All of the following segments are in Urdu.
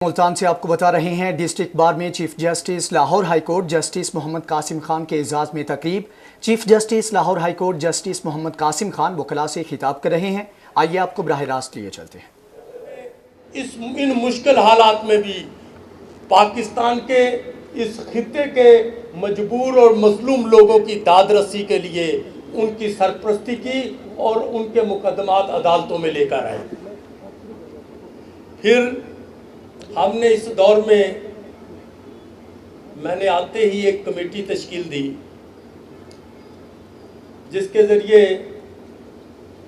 ملتان سے آپ کو بتا رہے ہیں ڈسٹرکٹ بار میں chief justice Lahore high court justice Muhammad Qasim Khan کے اعزاز میں تقریب۔ Chief justice Lahore high court justice Muhammad Qasim Khan وکلاء سے خطاب کر رہے ہیں۔ آئیے آپ کو براہ راست لیے چلتے ہیں۔ ان مشکل حالات میں بھی پاکستان کے اس خطے کے مجبور اور مظلوم لوگوں کی داد رسی کے لیے ان کی سرپرستی کی اور ان کے مقدمات عدالتوں میں لے کر آئے۔ پھر ہم نے اس دور میں نے آتے ہی ایک کمیٹی تشکیل دی جس کے ذریعے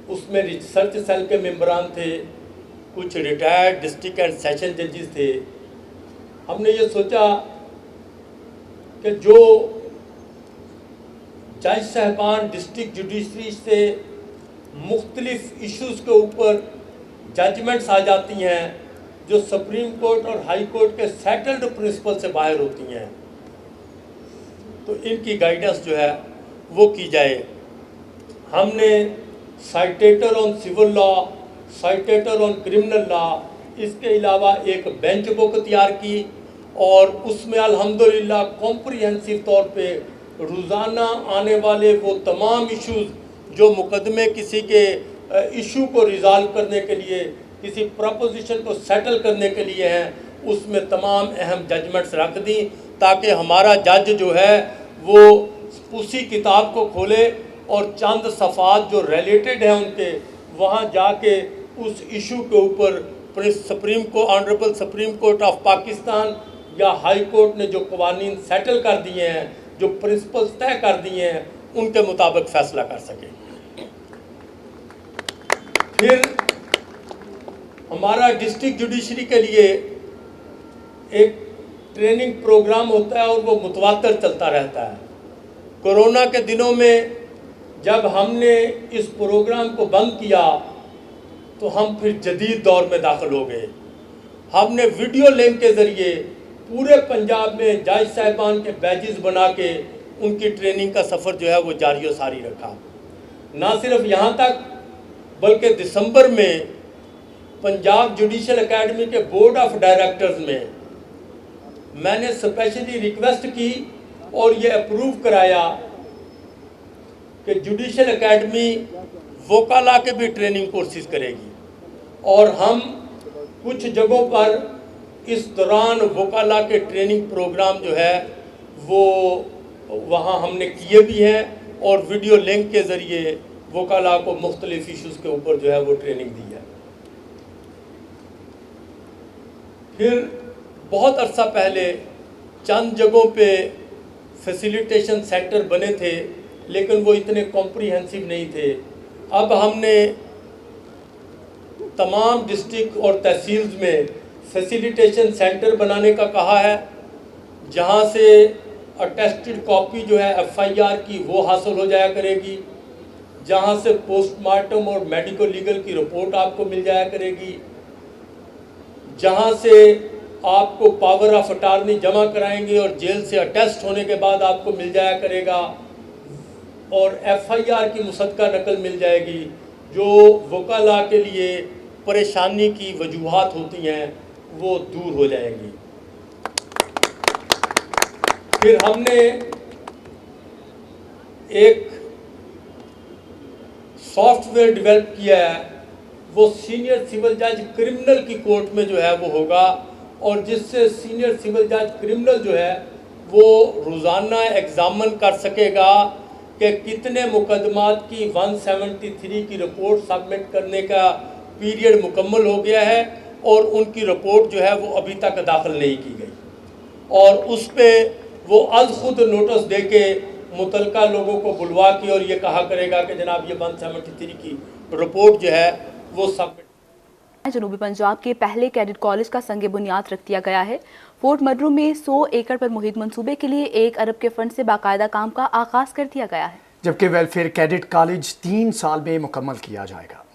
اس میں ریسرچ سیل کے ممبران تھے، کچھ ریٹائرڈ ڈسٹرکٹ اینڈ سیشن ججز تھے۔ ہم نے یہ سوچا کہ جو جج صاحبان ڈسٹرکٹ جوڈیشری سے مختلف ایشوز کے اوپر ججمنٹس آ جاتی ہیں جو سپریم کورٹ اور ہائی کورٹ کے سیٹلڈ پرنسپل سے باہر ہوتی ہیں، تو ان کی گائیڈنس جو ہے وہ کی جائے۔ ہم نے سائٹیٹر on civil law, سائٹیٹر on criminal law, اس کے علاوہ ایک بینچ بک تیار کی اور اس میں الحمدللہ کمپریہنسو طور پہ روزانہ آنے والے وہ تمام ایشوز جو مقدمے کسی کے ایشو کو ریزالو کرنے کے لیے، کسی پراپوزیشن کو سیٹل کرنے کے لیے ہیں، اس میں تمام اہم ججمنٹس رکھ دیں تاکہ ہمارا جج جو ہے وہ اسی کتاب کو کھولے اور چند صفحات جو ریلیٹڈ ہیں ان کے وہاں جا کے اس ایشو کے اوپر honourable supreme court of Pakistan یا ہائی کورٹ نے جو قوانین سیٹل کر دیے ہیں، جو پرنسپلز طے کر دیے ہیں، ان کے مطابق فیصلہ کر سکے۔ پھر ہمارا ڈسٹرکٹ جوڈیشری کے لیے ایک ٹریننگ پروگرام ہوتا ہے اور وہ متواتر چلتا رہتا ہے۔ کورونا کے دنوں میں جب ہم نے اس پروگرام کو بند کیا تو ہم پھر جدید دور میں داخل ہو گئے۔ ہم نے ویڈیو لنک کے ذریعے پورے پنجاب میں جج صاحبان کے بیجز بنا کے ان کی ٹریننگ کا سفر جو ہے وہ جاری و ساری رکھا۔ نہ صرف یہاں تک بلکہ دسمبر میں پنجاب جوڈیشل اکیڈمی کے بورڈ آف ڈائریکٹرز میں نے اسپیشلی ریکویسٹ کی اور یہ اپروو کرایا کہ جوڈیشل اکیڈمی وکلاء کے بھی ٹریننگ کورسز کرے گی، اور ہم کچھ جگہوں پر اس دوران وکلاء کے ٹریننگ پروگرام جو ہے وہ وہاں ہم نے کیے بھی ہیں اور ویڈیو لنک کے ذریعے وکلاء کو مختلف ایشوز کے اوپر جو ہے وہ ٹریننگ دی ہے۔ پھر بہت عرصہ پہلے چند جگہوں پہ فیسیلیٹیشن سینٹر بنے تھے لیکن وہ اتنے کمپریہنسو نہیں تھے۔ اب ہم نے تمام ڈسٹرکٹ اور تحصیلز میں فیسیلیٹیشن سینٹر بنانے کا کہا ہے، جہاں سے اٹیسٹڈ کاپی جو ہے ایف آئی آر کی وہ حاصل ہو جایا کرے گی، جہاں سے پوسٹ مارٹم اور میڈیکو لیگل کی رپورٹ آپ کو مل جایا کرے گی، جہاں سے آپ کو پاور آف اٹارنی جمع کرائیں گے اور جیل سے اٹیسٹ ہونے کے بعد آپ کو مل جایا کرے گا، اور ایف آئی آر کی مصدقہ نقل مل جائے گی، جو وکلاء کے لیے پریشانی کی وجوہات ہوتی ہیں وہ دور ہو جائیں گی۔ پھر ہم نے ایک سافٹ ویئر ڈیولپ کیا ہے، وہ سینئر سول جج کرمنل کی کورٹ میں جو ہے وہ ہوگا، اور جس سے سینئر سول جج کرمنل جو ہے وہ روزانہ ایگزامن کر سکے گا کہ کتنے مقدمات کی 173 کی رپورٹ سبمٹ کرنے کا پیریڈ مکمل ہو گیا ہے اور ان کی رپورٹ جو ہے وہ ابھی تک داخل نہیں کی گئی، اور اس پہ وہ از خود نوٹس دے کے متعلقہ لوگوں کو بلوا کے اور یہ کہا کرے گا کہ جناب یہ 173 کی رپورٹ جو ہے وہ سبمٹ۔ جنوبی پنجاب کے پہلے کیڈٹ کالج کا سنگ بنیاد رکھ دیا گیا ہے۔ فورٹ مڈرو میں 100 ایکڑ پر محیط منصوبے کے لیے 1 ارب کے فنڈ سے باقاعدہ کام کا آغاز کر دیا گیا ہے، جبکہ ویلفیئر کیڈٹ کالج 3 سال میں مکمل کیا جائے گا۔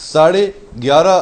11.5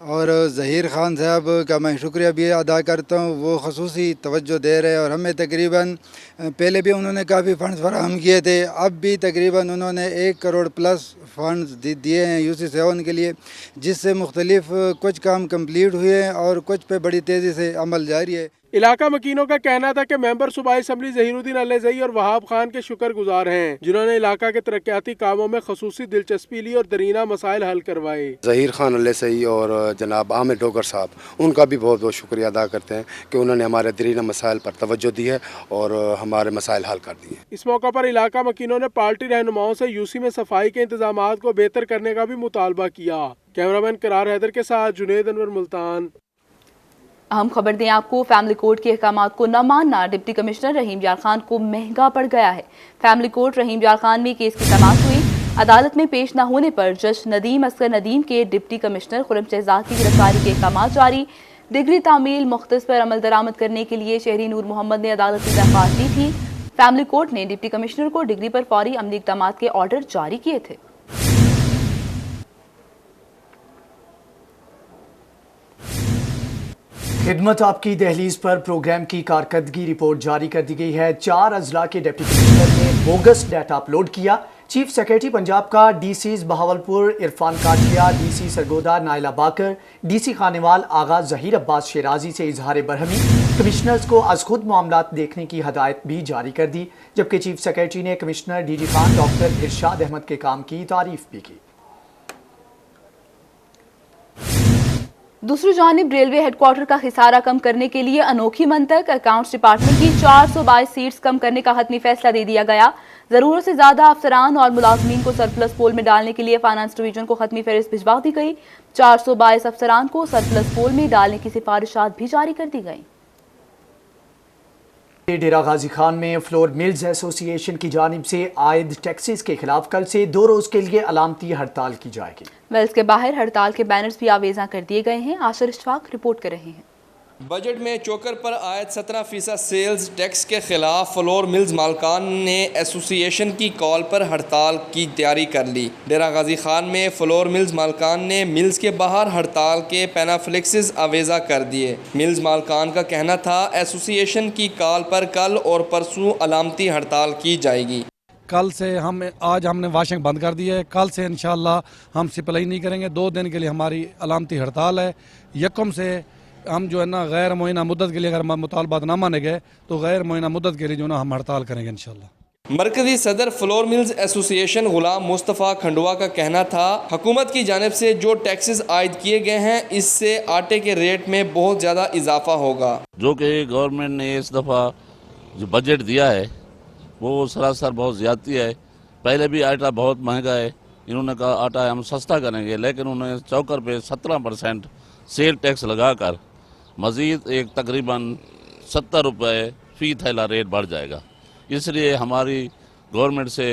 اور ظہیر خان صاحب کا میں شکریہ بھی ادا کرتا ہوں، وہ خصوصی توجہ دے رہے ہیں اور ہمیں تقریباً پہلے بھی انہوں نے کافی فنڈز فراہم کیے تھے، اب بھی تقریباً انہوں نے 1 کروڑ پلس فنڈز دیے ہیں UC7 کے لیے، جس سے مختلف کچھ کام کمپلیٹ ہوئے ہیں اور کچھ پہ بڑی تیزی سے عمل جاری ہے۔ علاقہ مکینوں کا کہنا تھا کہ ممبر صوبائی اسمبلی ظہیر الدین الزئی اور وہاب خان کے شکر گزار ہیں، جنہوں نے علاقہ کے ترقیاتی کاموں میں خصوصی دلچسپی لی اور درینہ مسائل حل کروائے۔ ظہیر خان الزئی اور جناب عامر ڈوگر صاحب، ان کا بھی بہت بہت شکریہ ادا کرتے ہیں کہ انہوں نے ہمارے درینہ مسائل پر توجہ دی ہے اور ہمارے مسائل حل کر دیے۔ اس موقع پر علاقہ مکینوں نے پارٹی رہنماؤں سے UC میں صفائی کے انتظامات کو بہتر کرنے کا بھی مطالبہ کیا۔ کیمرامین قرار حیدر کے ساتھ جنید انور، ملتان۔ اہم خبر دیں آپ کو، فیملی کورٹ کے احکامات کو نہ ماننا ڈپٹی کمشنر رحیم یار خان کو مہنگا پڑ گیا ہے۔ فیملی کورٹ رحیم یار خان میں کیس کی سماعت ہوئی، عدالت میں پیش نہ ہونے پر جج ندیم اصغر ندیم کے ڈپٹی کمشنر خرم شہزاد کی گرفتاری کے احکامات جاری۔ ڈگری تعمیل مختص پر عمل درآمد کرنے کے لیے شہری نور محمد نے عدالت میں درخواست دی تھی۔ فیملی کورٹ نے ڈپٹی کمشنر کو ڈگری پر فوری عملی اقدامات کے آرڈر جاری کیے تھے۔ خدمت آپ کی دہلیز پر پروگرام کی کارکردگی رپورٹ جاری کر دی گئی ہے۔ 4 اضلاع کے ڈپٹی کمشنر نے بوگس ڈیٹا اپلوڈ کیا۔ چیف سیکریٹری پنجاب کا DCs بہاولپور عرفان کاٹیا، DC سرگودا نائلہ باکر، DC خانیوال آغا ظہیر عباس شیرازی سے اظہار برہمی، کمشنرز کو از خود معاملات دیکھنے کی ہدایت بھی جاری کر دی، جبکہ چیف سیکریٹری نے کمشنر DG خان ڈاکٹر ارشاد احمد کے کام کی تعریف بھی کی۔ دوسری جانب ریلوے ہیڈ کوارٹر کا خسارہ کم کرنے کے لیے انوکھی منطق، اکاؤنٹس ڈپارٹمنٹ کی 422 سیٹس کم کرنے کا حتمی فیصلہ دے دیا گیا۔ ضرورت سے زیادہ افسران اور ملازمین کو سرپلس پول میں ڈالنے کے لیے فائنانس ڈویژن کو حتمی فہرست بھجوا دی گئی۔ 422 افسران کو سرپلس پول میں ڈالنے کی سفارشات بھی جاری کر دی گئیں۔ ڈیرہ غازی خان میں فلور ملز ایسوسی ایشن کی جانب سے عائد ٹیکسز کے خلاف کل سے 2 روز کے لیے علامتی ہڑتال کی جائے گی۔ ملز کے باہر ہڑتال کے بینرز بھی آویزاں کر دیے گئے ہیں۔ عاشر اشفاق رپورٹ کر رہے ہیں۔ بجٹ میں چوکر پر عائد 17% سیلز ٹیکس کے خلاف فلور ملز مالکان نے ایسوسی ایشن کی کال پر ہڑتال کی تیاری کر لی۔ ڈیرہ غازی خان میں فلور ملز مالکان نے ملز کے باہر ہڑتال کے پینافلیکسز آویزہ کر دیے۔ ملز مالکان کا کہنا تھا ایسوسی ایشن کی کال پر کل اور پرسوں علامتی ہڑتال کی جائے گی۔ کل سے آج ہم نے واشنگ بند کر دی ہے، کل سے انشاءاللہ ہم سپلائی نہیں کریں گے۔ 2 دن کے لیے ہماری علامتی ہڑتال ہے۔ یکم سے ہم جو ہے نا غیر معینہ مدت کے لیے اگر مطالبات نہ مانے گئے تو غیر معینہ مدت کے لیے جو ہے نا ہم ہڑتال کریں گے انشاءاللہ۔ مرکزی صدر فلور ملز ایسوسی ایشن غلام مصطفیٰ کھنڈوا کا کہنا تھا حکومت کی جانب سے جو ٹیکسز عائد کیے گئے ہیں اس سے آٹے کے ریٹ میں بہت زیادہ اضافہ ہوگا۔ جو کہ گورنمنٹ نے اس دفعہ جو بجٹ دیا ہے وہ سراسر بہت زیادتی ہے۔ پہلے بھی آٹا بہت مہنگا ہے، انہوں نے کہا آٹا ہم سستا کریں گے، لیکن انہوں نے چوکر پہ 17% سیل ٹیکس لگا کر مزید ایک تقریباً 70 روپے فی تھیلا ریٹ بڑھ جائے گا۔ اس لیے ہماری گورنمنٹ سے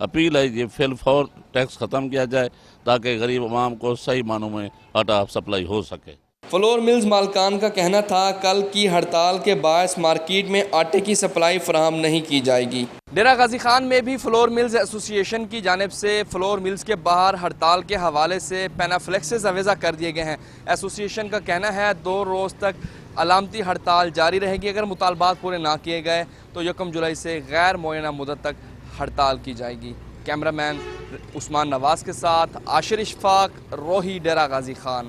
اپیل ہے یہ فی الفور ٹیکس ختم کیا جائے تاکہ غریب عوام کو صحیح معنوں میں آٹا سپلائی ہو سکے۔ فلور ملز مالکان کا کہنا تھا کل کی ہڑتال کے باعث مارکیٹ میں آٹے کی سپلائی فراہم نہیں کی جائے گی۔ ڈیرہ غازی خان میں بھی فلور ملز ایسوسی ایشن کی جانب سے فلور ملز کے باہر ہڑتال کے حوالے سے پینافلیکسز آویزہ کر دیے گئے ہیں۔ ایسوسی ایشن کا کہنا ہے 2 روز تک علامتی ہڑتال جاری رہے گی۔ اگر مطالبات پورے نہ کیے گئے تو 1 جولائی سے غیر معینہ مدت تک ہڑتال کی جائے گی۔ کیمرہ مین عثمان نواز کے ساتھ عاشر اشفاق، روہی، ڈیرہ غازی خان۔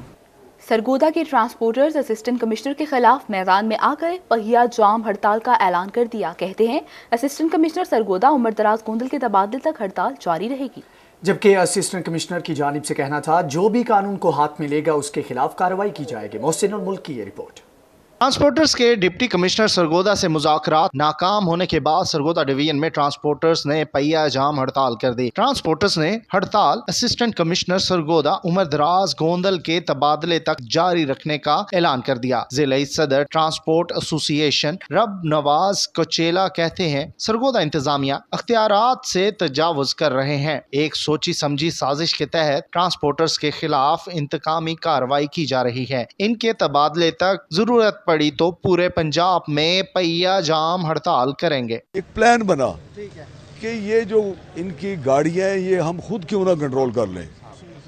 سرگودا کے ٹرانسپورٹرز اسسٹنٹ کمشنر کے خلاف میدان میں آ گئے، پہیہ جام ہڑتال کا اعلان کر دیا۔ کہتے ہیں اسسٹنٹ کمشنر سرگودا عمر دراز گوندل کے تبادلے تک ہڑتال جاری رہے گی، جبکہ اسسٹنٹ کمشنر کی جانب سے کہنا تھا جو بھی قانون کو ہاتھ ملے گا اس کے خلاف کارروائی کی جائے گی۔ محسن الملک کی یہ رپورٹ۔ ٹرانسپورٹرز کے ڈپٹی کمشنر سرگودا سے مذاکرات ناکام ہونے کے بعد سرگودا ڈویژن میں ٹرانسپورٹرز نے پہیہ جام ہڑتال کر دی۔ ٹرانسپورٹرز نے ہڑتال اسسٹنٹ کمشنر سرگودا عمر دراز گوندل کے تبادلے تک جاری رکھنے کا اعلان کر دیا۔ ضلعی صدر ٹرانسپورٹ ایسوسی ایشن رب نواز کوچیلا کہتے ہیں سرگودا انتظامیہ اختیارات سے تجاوز کر رہے ہیں۔ ایک سوچی سمجھی سازش کے تحت ٹرانسپورٹرز کے خلاف انتقامی کارروائی کی جا رہی ہے۔ ان کے تبادلے تک ضرورت پڑی تو پورے پنجاب میں پہیہ جام ہڑتال کریں گے۔ ایک پلان بنا کہ یہ جو ان کی گاڑیاں ہیں یہ ہم خود کیوں نہ کنٹرول کر لیں،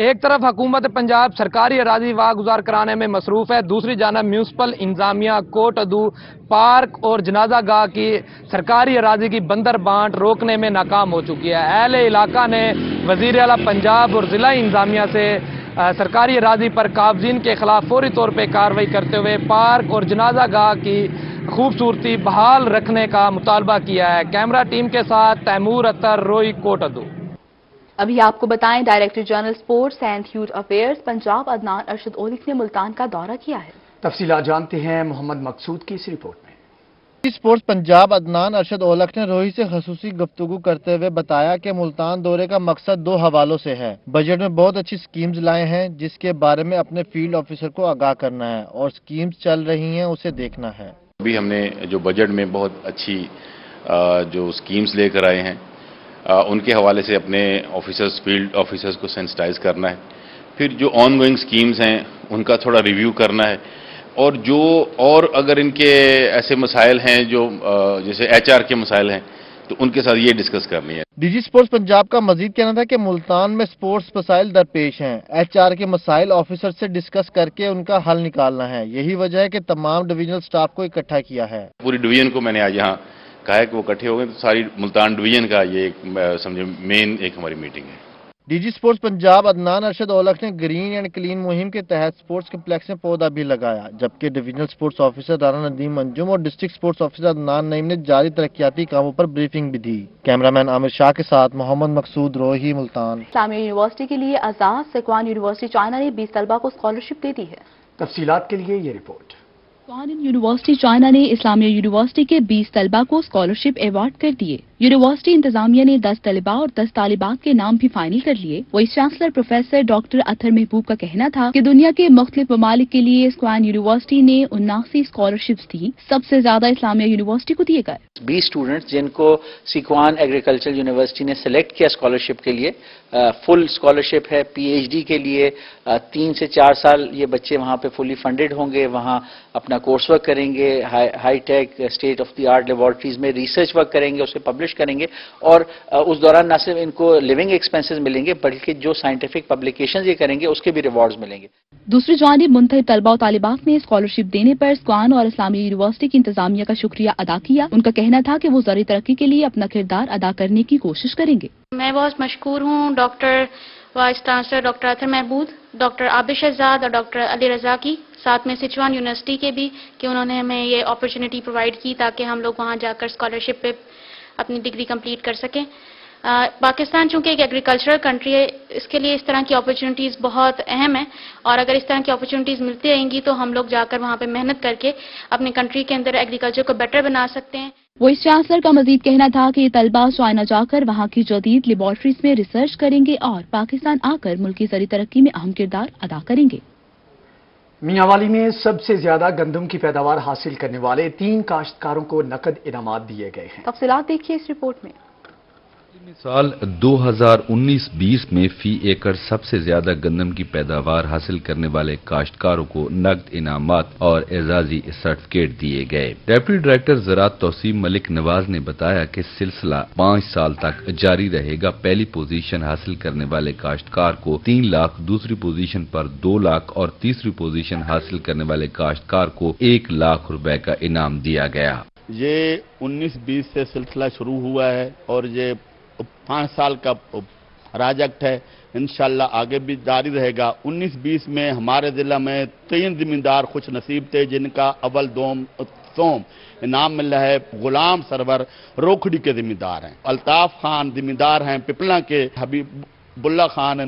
ایک طرف حکومت پنجاب سرکاری اراضی واگزار کرانے میں مصروف ہے، دوسری جانب میونسپل انتظامیہ کوٹ ادو پارک اور جنازہ گاہ کی سرکاری اراضی کی بندر بانٹ روکنے میں ناکام ہو چکی ہے۔ اہل علاقہ نے وزیر اعلیٰ پنجاب اور ضلع انتظامیہ سے سرکاری اراضی پر قابضین کے خلاف فوری طور پہ کارروائی کرتے ہوئے پارک اور جنازہ گاہ کی خوبصورتی بحال رکھنے کا مطالبہ کیا ہے۔ کیمرہ ٹیم کے ساتھ تیمور اطہر، روئی، کوٹ ادو۔ ابھی آپ کو بتائیں director general sports and youth affairs Punjab Adnan Arshad Aulakh نے ملتان کا دورہ کیا ہے۔ تفصیلات جانتے ہیں محمد مقصود کی اس رپورٹ میں۔ اسپورٹس پنجاب عدنان ارشد اولک نے روہی سے خصوصی گفتگو کرتے ہوئے بتایا کہ ملتان دورے کا مقصد 2 حوالوں سے ہے۔ بجٹ میں بہت اچھی سکیمز لائے ہیں جس کے بارے میں اپنے فیلڈ آفیسر کو آگاہ کرنا ہے اور سکیمز چل رہی ہیں اسے دیکھنا ہے۔ ابھی ہم نے جو بجٹ میں بہت اچھی جو سکیمز لے کر آئے ہیں ان کے حوالے سے اپنے آفیسرز فیلڈ آفیسرز کو سینسٹائز کرنا ہے، پھر جو آن گوئنگ سکیمز ہیں ان کا تھوڑا ریویو کرنا ہے، اور اگر ان کے ایسے مسائل ہیں جو جیسے HR کے مسائل ہیں تو ان کے ساتھ یہ ڈسکس کرنی ہے۔ ڈی جی سپورٹس پنجاب کا مزید کہنا تھا کہ ملتان میں سپورٹس مسائل درپیش ہیں، HR کے مسائل آفیسر سے ڈسکس کر کے ان کا حل نکالنا ہے، یہی وجہ ہے کہ تمام ڈویژنل سٹاف کو اکٹھا کیا ہے۔ پوری ڈویژن کو میں نے آج یہاں کہا ہے کہ وہ اکٹھے ہو گئے، تو ساری ملتان ڈویژن کا یہ سمجھے مین ایک ہماری میٹنگ ہے۔ D G sports Punjab Adnan Arshad Aulakh نے گرین اینڈ کلین مہم کے تحت سپورٹس کمپلیکس میں پودا بھی لگایا، جبکہ divisional sports officer Rana Nadeem Anjum اور district sports officer Adnan Naeem نے جاری ترقیاتی کاموں پر بریفنگ بھی دی۔ کیمرامین عامر شاہ کے ساتھ محمد مقصود، روہی، ملتان۔ اسلامیہ یونیورسٹی کے لیے آزاد سکوان یونیورسٹی چائنا نے 20 طلبہ کو اسکالرشپ دے دی ہے۔ تفصیلات کے لیے یہ رپورٹ۔ سکوان یونیورسٹی چائنا نے اسلامیہ یونیورسٹی کے 20 طلبہ کو اسکالرشپ ایوارڈ کر دیے۔ یونیورسٹی انتظامیہ نے 10 طلباء اور 10 طالبات کے نام بھی فائنل کر لیے۔ وائس چانسلر پروفیسر ڈاکٹر اطہر محبوب کا کہنا تھا کہ دنیا کے مختلف ممالک کے لیے سکوان یونیورسٹی نے 79 اسکالرشپس دی، سب سے زیادہ اسلامیہ یونیورسٹی کو دیے گئے۔ 20 اسٹوڈنٹس جن کو سکوان ایگریکلچر یونیورسٹی نے سلیکٹ کیا اسکالرشپ کے لیے، فل اسکالرشپ ہے۔ PhD کے لیے 3 سے 4 سال یہ بچے وہاں پہ فلی فنڈڈ ہوں گے، وہاں اپنا کورس ورک کریں گے، high tech state of the art laboratories میں ریسرچ ورک کریں گے، اسے پبلش کریں گے، اور اس دوران نہ صرف ان کو لیونگ ایکسپینسز ملیں گے بلکہ جو سائنٹیفک پبلیکیشنز یہ کریں گے اس کے بھی ریوارڈز ملیں گے۔ دوسری جانب منتخب طلباء و طالبات نے اسکالرشپ دینے پر سکوان اور اسلامیہ یونیورسٹی کی انتظامیہ کا شکریہ ادا کیا۔ ان کا کہنا تھا کہ وہ زرعی ترقی کے لیے اپنا کردار ادا کرنے کی کوشش کریں گے۔ میں بہت مشکور ہوں ڈاکٹر وائس چانسلر ڈاکٹر اطہر محبوب، ڈاکٹر عابد شہزاد اور ڈاکٹر علی رضا کی، ساتھ میں سچوان یونیورسٹی کے بھی، کہ انہوں نے ہمیں یہ اپرچونٹی پرووائڈ کی تاکہ ہم لوگ وہاں جا کر اسکالرشپ پہ اپنی ڈگری کمپلیٹ کر سکیں۔ پاکستان چونکہ ایک ایگریکلچرل کنٹری ہے، اس کے لیے اس طرح کی اپرچونٹیز بہت اہم ہیں، اور اگر اس طرح کی اپرچونٹیز ملتی رہیں گی تو ہم لوگ جا کر وہاں پہ محنت کر کے اپنی کنٹری کے اندر ایگریکلچر کو بیٹر بنا سکتے ہیں۔ وائس چانسلر کا مزید کہنا تھا کہ یہ طلباء چائنا جا کر وہاں کی جدید لیبارٹریز میں ریسرچ کریں گے اور پاکستان آ کر ملکی زرعی ترقی میں اہم کردار ادا کریں گے۔ میاں والی میں سب سے زیادہ گندم کی پیداوار حاصل کرنے والے 3 کاشتکاروں کو نقد انعامات دیے گئے ہیں۔ تفصیلات دیکھیے اس رپورٹ میں۔ سال 2019-20 میں فی ایکڑ سب سے زیادہ گندم کی پیداوار حاصل کرنے والے کاشتکاروں کو نقد انعامات اور اعزازی سرٹیفکیٹ دیے گئے۔ ڈپٹی ڈائریکٹر زراعت توسیع ملک نواز نے بتایا کہ سلسلہ 5 سال تک جاری رہے گا۔ پہلی پوزیشن حاصل کرنے والے کاشتکار کو 3 لاکھ، دوسری پوزیشن پر 2 لاکھ اور تیسری پوزیشن حاصل کرنے والے کاشتکار کو 1 لاکھ روپے کا انعام دیا گیا۔ یہ 19-20 سے سلسلہ شروع ہوا ہے اور یہ 5 سال کا پروجیکٹ ہے، انشاءاللہ آگے بھی جاری رہے گا۔ 19-20 میں ہمارے ضلع میں 3 زمیندار خوش نصیب تھے جن کا اول دوم سوم انعام مل رہا ہے۔ غلام سرور روکھڑی کے زمیندار ہیں، الطاف خان زمیندار ہیں پپلا کے، حبیب اللہ خان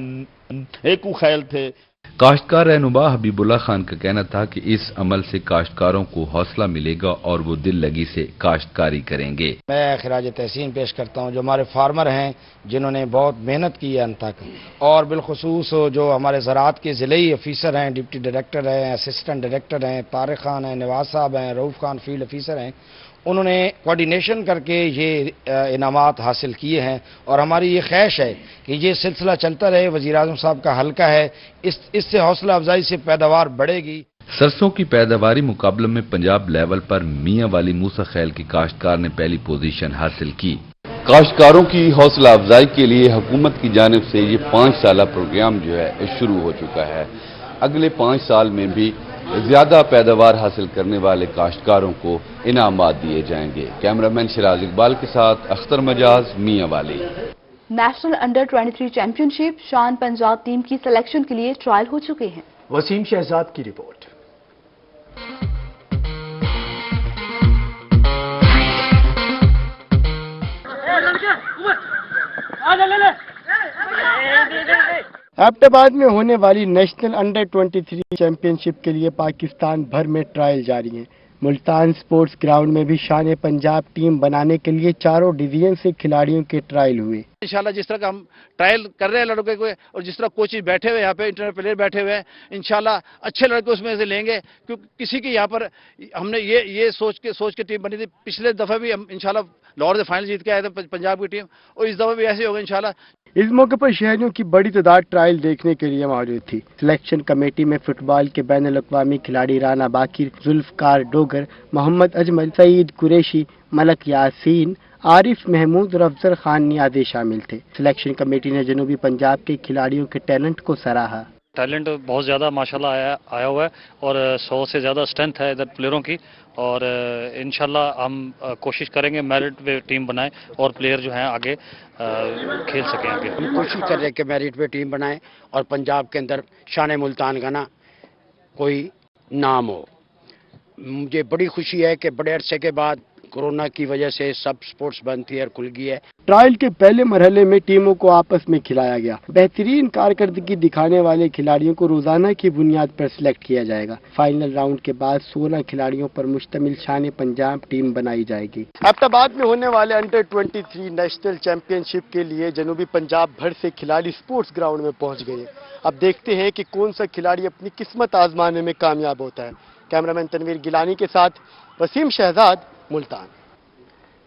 ایکو خیل تھے۔ کاشتکار رہنما حبیب اللہ خان کا کہنا تھا کہ اس عمل سے کاشتکاروں کو حوصلہ ملے گا اور وہ دل لگی سے کاشتکاری کریں گے۔ میں خراج تحسین پیش کرتا ہوں جو ہمارے فارمر ہیں جنہوں نے بہت محنت کی ہے ان تک، اور بالخصوص جو ہمارے زراعت کے ضلعی افیسر ہیں، ڈپٹی ڈائریکٹر ہیں، اسسٹنٹ ڈائریکٹر ہیں، طارق خان ہیں، نواز صاحب ہیں، رؤوف خان فیلڈ افیسر ہیں، انہوں نے کوارڈینیشن کر کے یہ انعامات حاصل کیے ہیں، اور ہماری یہ خواہش ہے کہ یہ سلسلہ چلتا رہے۔ وزیر اعظم صاحب کا حلقہ ہے، اس سے حوصلہ افزائی سے پیداوار بڑھے گی۔ سرسوں کی پیداواری مقابلے میں پنجاب لیول پر میاں والی موسیٰ خیل کے کاشتکار نے پہلی پوزیشن حاصل کی۔ کاشتکاروں کی حوصلہ افزائی کے لیے حکومت کی جانب سے یہ 5 سالہ پروگرام جو ہے شروع ہو چکا ہے۔ اگلے 5 سال میں بھی زیادہ پیداوار حاصل کرنے والے کاشتکاروں کو انعامات دیے جائیں گے۔ کیمرامین شراز اقبال کے ساتھ اختر مجاز، میاں والی۔ نیشنل انڈر 23 چیمپئن شپ شان پنجاب ٹیم کی سلیکشن کے لیے ٹرائل ہو چکے ہیں۔ وسیم شہزاد کی رپورٹ۔ ایبٹ آباد میں ہونے والی نیشنل انڈر 23 چیمپئن شپ کے لیے پاکستان بھر میں ٹرائل جاری ہیں۔ ملتان سپورٹس گراؤنڈ میں بھی شان پنجاب ٹیم بنانے کے لیے چاروں ڈویژن سے کھلاڑیوں کے ٹرائل ہوئے۔ انشاءاللہ جس طرح کا ہم ٹرائل کر رہے ہیں لڑکے کو، اور جس طرح کوچز بیٹھے ہوئے یہاں پہ انٹرنیشنل پلیئر بیٹھے ہوئے ہیں، انشاءاللہ اچھے لڑکے اس میں سے لیں گے، کیونکہ کسی کی یہاں پر ہم نے یہ سوچ کے ٹیم بنی تھی۔ پچھلے دفعہ بھی ہم انشاءاللہ لاہور سے فائنل جیت کے آئے تھے پنجاب کی ٹیم، اور اس دفعہ بھی ایسے ہوگا انشاءاللہ۔ اس موقع پر شہریوں کی بڑی تعداد ٹرائل دیکھنے کے لیے موجود تھی۔ سلیکشن کمیٹی میں فٹ بال کے بین الاقوامی کھلاڑی رانا باقر، ذوالفقار ڈوگر، محمد اجمل، سعید قریشی، ملک یاسین، عارف محمود اور افضل خان نیازی شامل تھے۔ سلیکشن کمیٹی نے جنوبی پنجاب کے کھلاڑیوں کے ٹیلنٹ کو سراہا۔ ٹیلنٹ بہت زیادہ ماشاءاللہ آیا ہوا ہے، اور 100 سے زیادہ اسٹرینتھ ہے ادھر پلیئروں کی، اور انشاءاللہ ہم کوشش کریں گے میرٹ پہ ٹیم بنائیں اور پلیئر جو ہیں آگے کھیل سکیں آگے۔ ہم کوشش کر رہے ہیں کہ میرٹ پہ ٹیم بنائیں اور پنجاب کے اندر شان ملتان کا نا کوئی نام ہو۔ مجھے بڑی خوشی ہے کہ بڑے عرصے کے بعد کورونا کی وجہ سے سب سپورٹس بند تھی اور کھل گئی ہے۔ ٹرائل کے پہلے مرحلے میں ٹیموں کو آپس میں کھلایا گیا۔ بہترین کارکردگی دکھانے والے کھلاڑیوں کو روزانہ کی بنیاد پر سلیکٹ کیا جائے گا۔ فائنل راؤنڈ کے بعد 16 کھلاڑیوں پر مشتمل شان پنجاب ٹیم بنائی جائے گی۔ ایبٹ آباد میں ہونے والے انڈر 23 نیشنل چیمپئن شپ کے لیے جنوبی پنجاب بھر سے کھلاڑی سپورٹس گراؤنڈ میں پہنچ گئے ہیں۔ اب دیکھتے ہیں کہ کون سا کھلاڑی اپنی قسمت آزمانے میں کامیاب ہوتا ہے۔ کیمرامین تنویر گیلانی کے ساتھ وسیم شہزاد، ملتان۔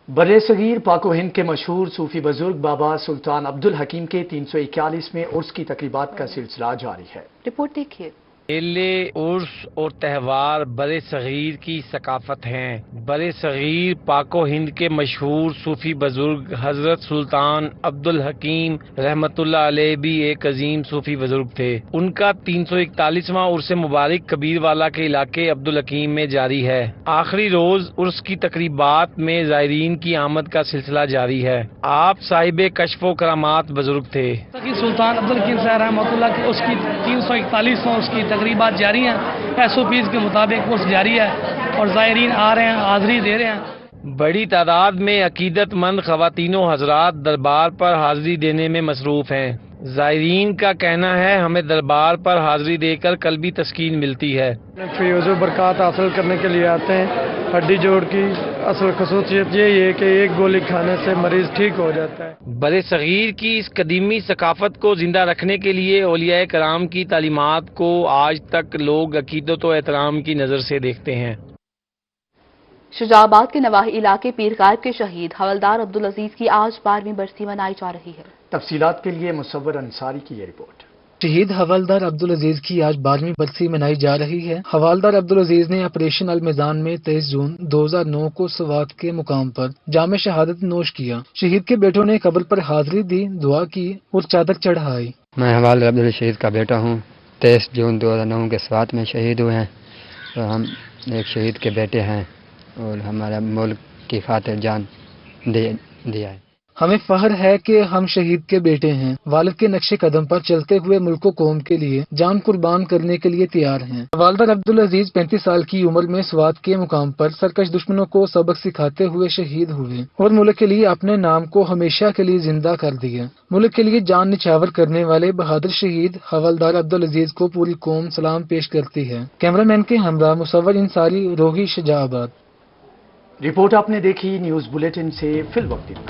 برے صغیر پاک و ہند کے مشہور صوفی بزرگ بابا سلطان عبدالحکیم کے 341ویں عرس کی تقریبات کا سلسلہ جاری ہے۔ رپورٹ دیکھیے۔ میلے، عرس اور تہوار برے صغیر کی ثقافت ہیں۔ برے صغیر پاک و ہند کے مشہور صوفی بزرگ حضرت سلطان عبدالحکیم رحمت اللہ علیہ بھی ایک عظیم صوفی بزرگ تھے۔ ان کا 341واں عرس مبارک کبیر والا کے علاقے عبدالحکیم میں جاری ہے۔ آخری روز عرس کی تقریبات میں زائرین کی آمد کا سلسلہ جاری ہے۔ آپ صاحب کشف و کرامات بزرگ تھے۔ سلطان عبدالحکیم صاحب رحمۃ اللہ کی اس کی 341واں اس کی تقریبات جاری ہیں۔ SOPs کے مطابق کورس جاری ہے اور زائرین آ رہے ہیں، حاضری دے رہے ہیں۔ بڑی تعداد میں عقیدت مند خواتین و حضرات دربار پر حاضری دینے میں مصروف ہیں۔ زائرین کا کہنا ہے ہمیں دربار پر حاضری دے کر قلبی تسکین ملتی ہے۔ فیض و برکات حاصل کرنے کے لیے آتے ہیں۔ ہڈی جوڑ کی اصل خصوصیت یہی ہے کہ ایک گولی کھانے سے مریض ٹھیک ہو جاتا ہے۔ برے صغیر کی اس قدیمی ثقافت کو زندہ رکھنے کے لیے اولیاء کرام کی تعلیمات کو آج تک لوگ عقیدت و احترام کی نظر سے دیکھتے ہیں۔ شجاع آباد کے نواحی علاقے پیر غائب کے شہید حوالدار عبدالعزیز کی آج 12ویں برسی منائی جا رہی ہے۔ تفصیلات کے لیے مصور انصاری کی یہ رپورٹ۔ شہید حوالدار عبدالعزیز کی آج 12ویں برسی منائی جا رہی ہے۔ حوالدار عبدالعزیز نے آپریشن المیزان میں 23 جون 2009 کو سوات کے مقام پر جام شہادت نوش کیا۔ شہید کے بیٹوں نے قبر پر حاضری دی، دعا کی اور چادر چڑھائی۔ میں حوالدار عبدالشہید کا بیٹا ہوں۔ 23 جون 2009 کے سوات میں شہید ہوئے ہیں، اور ہم ایک شہید کے بیٹے ہیں اور ہمارا ملک کی خاطر جان دیا ہے۔ ہمیں فخر ہے کہ ہم شہید کے بیٹے ہیں، والد کے نقش قدم پر چلتے ہوئے ملک و قوم کے لیے جان قربان کرنے کے لیے تیار ہیں۔ حوالدار عبدالعزیز 35 سال کی عمر میں سوات کے مقام پر سرکش دشمنوں کو سبق سکھاتے ہوئے شہید ہوئے اور ملک کے لیے اپنے نام کو ہمیشہ کے لیے زندہ کر دیا۔ ملک کے لیے جان نچھاور کرنے والے بہادر شہید حوالدار عبدالعزیز کو پوری قوم سلام پیش کرتی ہے۔ کیمرہ مین کے ہمراہ مصور انصاری، روہی، شجاع آباد۔ رپورٹ آپ نے دیکھی نیوز بلیٹن سے فی الوقت۔